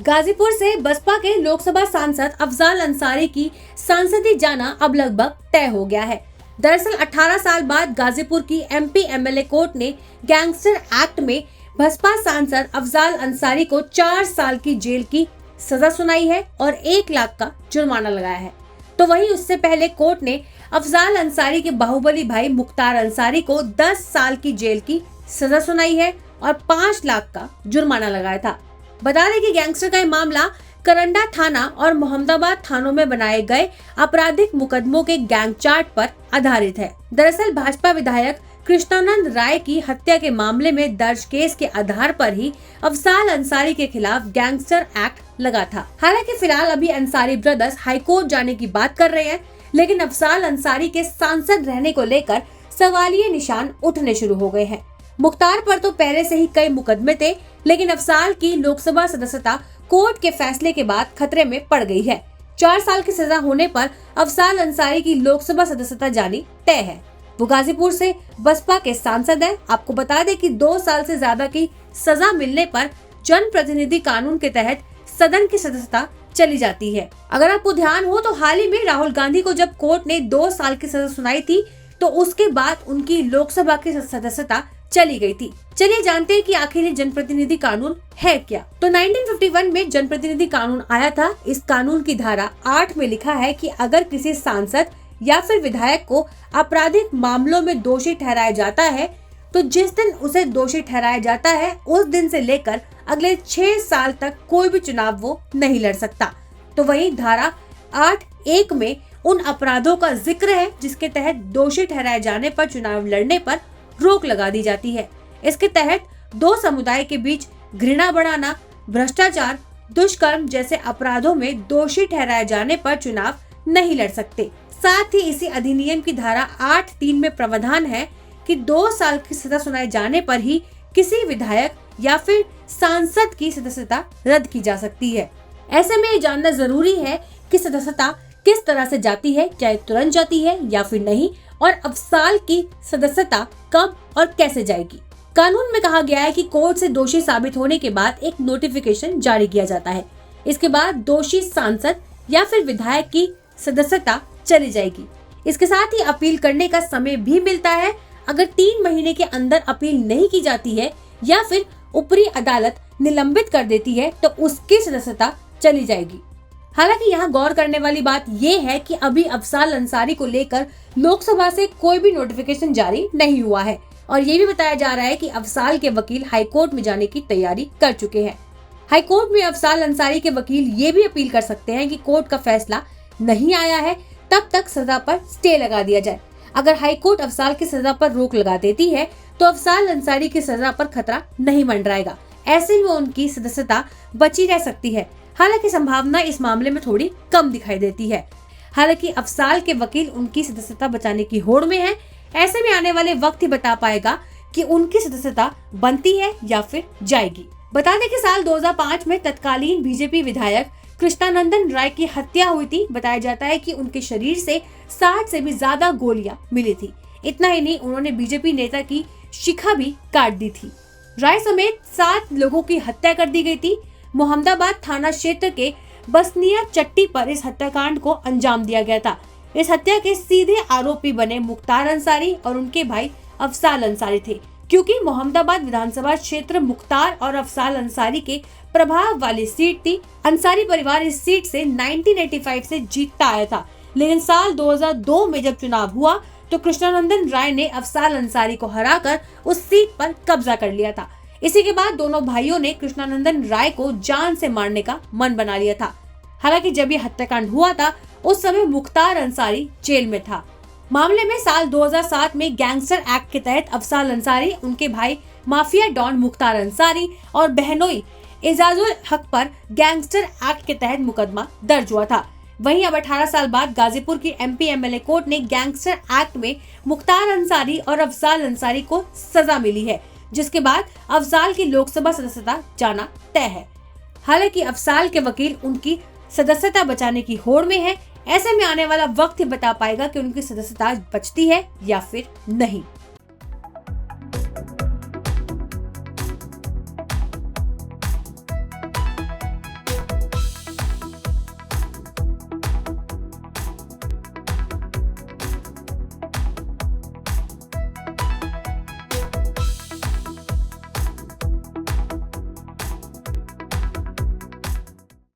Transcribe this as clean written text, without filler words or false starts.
गाजीपुर से बसपा के लोकसभा सांसद अफजाल अंसारी की सांसदी जाना अब लगभग तय हो गया है। दरअसल 18 साल बाद गाजीपुर की एमपी एमएलए कोर्ट ने गैंगस्टर एक्ट में बसपा सांसद अफजाल अंसारी को 4 साल की जेल की सजा सुनाई है और 1 लाख का जुर्माना लगाया है। तो वहीं उससे पहले कोर्ट ने अफजाल अंसारी के बाहुबली भाई मुख्तार अंसारी को 10 साल की जेल की सजा सुनाई है और 5 लाख का जुर्माना लगाया था। बता दें कि गैंगस्टर का ये मामला करंडा थाना और मोहम्मदाबाद थानों में बनाए गए आपराधिक मुकदमों के गैंग चार्ट पर आधारित है। दरअसल भाजपा विधायक कृष्णानंद राय की हत्या के मामले में दर्ज केस के आधार पर ही अफजाल अंसारी के खिलाफ गैंगस्टर एक्ट लगा था। हालांकि फिलहाल अभी अंसारी ब्रदर्स हाईकोर्ट जाने की बात कर रहे हैं, लेकिन अफजाल अंसारी के सांसद रहने को लेकर सवालिया निशान उठने शुरू हो गए हैं। मुख्तार पर तो पहले से ही कई मुकदमे थे, लेकिन अफजाल की लोकसभा सदस्यता कोर्ट के फैसले के बाद खतरे में पड़ गई है। 4 साल की सजा होने पर अफजाल अंसारी की लोकसभा सदस्यता जानी तय है। वो गाजीपुर से बसपा के सांसद हैं। आपको बता दें कि 2 साल से ज्यादा की सजा मिलने पर जनप्रतिनिधि कानून के तहत सदन की सदस्यता चली जाती है। अगर आपको ध्यान हो तो हाल ही में राहुल गांधी को जब कोर्ट ने 2 साल की सजा सुनाई थी, तो उसके बाद उनकी लोकसभा की सदस्यता चली गई थी। चलिए जानते हैं कि आखिर ये जनप्रतिनिधि कानून है क्या। तो 1951 में जनप्रतिनिधि कानून आया था। इस कानून की धारा 8 में लिखा है कि अगर किसी सांसद या फिर विधायक को आपराधिक मामलों में दोषी ठहराया जाता है, तो जिस दिन उसे दोषी ठहराया जाता है उस दिन से लेकर अगले 6 साल तक कोई भी चुनाव वो नहीं लड़ सकता। तो वही धारा 8(1) में उन अपराधों का जिक्र है जिसके तहत दोषी ठहराए जाने पर चुनाव लड़ने पर रोक लगा दी जाती है। इसके तहत 2 समुदाय के बीच घृणा बढ़ाना, भ्रष्टाचार, दुष्कर्म जैसे अपराधों में दोषी ठहराए जाने पर चुनाव नहीं लड़ सकते। साथ ही इसी अधिनियम की धारा 8(3) में प्रावधान है कि 2 साल की सजा सुनाए जाने पर ही किसी विधायक या फिर सांसद की सदस्यता रद्द की जा सकती है। ऐसे में ये जानना जरूरी है कि सदस्यता किस तरह से जाती है, क्या तुरंत जाती है या फिर नहीं, और अफजाल की सदस्यता कब और कैसे जाएगी। कानून में कहा गया है कि कोर्ट से दोषी साबित होने के बाद एक नोटिफिकेशन जारी किया जाता है। इसके बाद दोषी सांसद या फिर विधायक की सदस्यता चली जाएगी। इसके साथ ही अपील करने का समय भी मिलता है। अगर 3 महीने के अंदर अपील नहीं की जाती है या फिर ऊपरी अदालत निलंबित कर देती है, तो उसकी सदस्यता चली जाएगी। हालांकि यहाँ गौर करने वाली बात ये है कि अभी अफजाल अंसारी को लेकर लोकसभा से कोई भी नोटिफिकेशन जारी नहीं हुआ है और ये भी बताया जा रहा है कि अफजाल के वकील हाईकोर्ट में जाने की तैयारी कर चुके हैं। हाईकोर्ट में अफजाल अंसारी के वकील ये भी अपील कर सकते हैं कि कोर्ट का फैसला नहीं आया है तब तक सजा पर स्टे लगा दिया जाए। अगर हाईकोर्ट अफजाल की सजा पर रोक लगा देती है तो अफजाल अंसारी की सजा पर खतरा नहीं मंडराएगा। ऐसे में उनकी सदस्यता बची रह सकती है। हालांकि संभावना इस मामले में थोड़ी कम दिखाई देती है। हालांकि अफजाल के वकील उनकी सदस्यता बचाने की होड़ में हैं। ऐसे में आने वाले वक्त ही बता पाएगा कि उनकी सदस्यता बनती है या फिर जाएगी। बता दें कि साल 2005 में तत्कालीन बीजेपी विधायक कृष्णानंदन राय की हत्या हुई थी। बताया जाता है कि उनके शरीर से 60 से भी ज्यादा गोलियां मिली थी। इतना ही नहीं, उन्होंने बीजेपी नेता की शिखा भी काट दी थी। राय समेत 7 लोगों की हत्या कर दी गई थी। मोहम्मदाबाद थाना क्षेत्र के बसनिया चट्टी पर इस हत्याकांड को अंजाम दिया गया था। इस हत्या के सीधे आरोपी बने मुख्तार अंसारी और उनके भाई अफजाल अंसारी थे। क्योंकि मोहम्मदाबाद विधानसभा क्षेत्र मुख्तार और अफजाल अंसारी के प्रभाव वाली सीट थी। अंसारी परिवार इस सीट से 1985 से जीतता आया था, लेकिन साल 2002 में जब चुनाव हुआ तो कृष्णानंदन राय ने अफजाल अंसारी को हराकर उस सीट पर कब्जा कर लिया था। इसी के बाद दोनों भाइयों ने कृष्णानंदन राय को जान से मारने का मन बना लिया था। हालांकि जब ये हत्याकांड हुआ था उस समय मुख्तार अंसारी जेल में था। मामले में साल 2007 में गैंगस्टर एक्ट के तहत अफजाल अंसारी, उनके भाई माफिया डॉन मुख्तार अंसारी और बहनोई एजाजुल हक पर गैंगस्टर एक्ट के तहत मुकदमा दर्ज हुआ था। वहीं अब 18 साल बाद गाजीपुर की एमपी एमएलए कोर्ट ने गैंगस्टर एक्ट में मुख्तार अंसारी और अफजाल अंसारी को सजा मिली है, जिसके बाद अफजाल की लोकसभा सदस्यता जाना तय है। हालांकि अफजाल के वकील उनकी सदस्यता बचाने की होड़ में है। ऐसे में आने वाला वक्त ही बता पाएगा कि उनकी सदस्यता बचती है या फिर नहीं।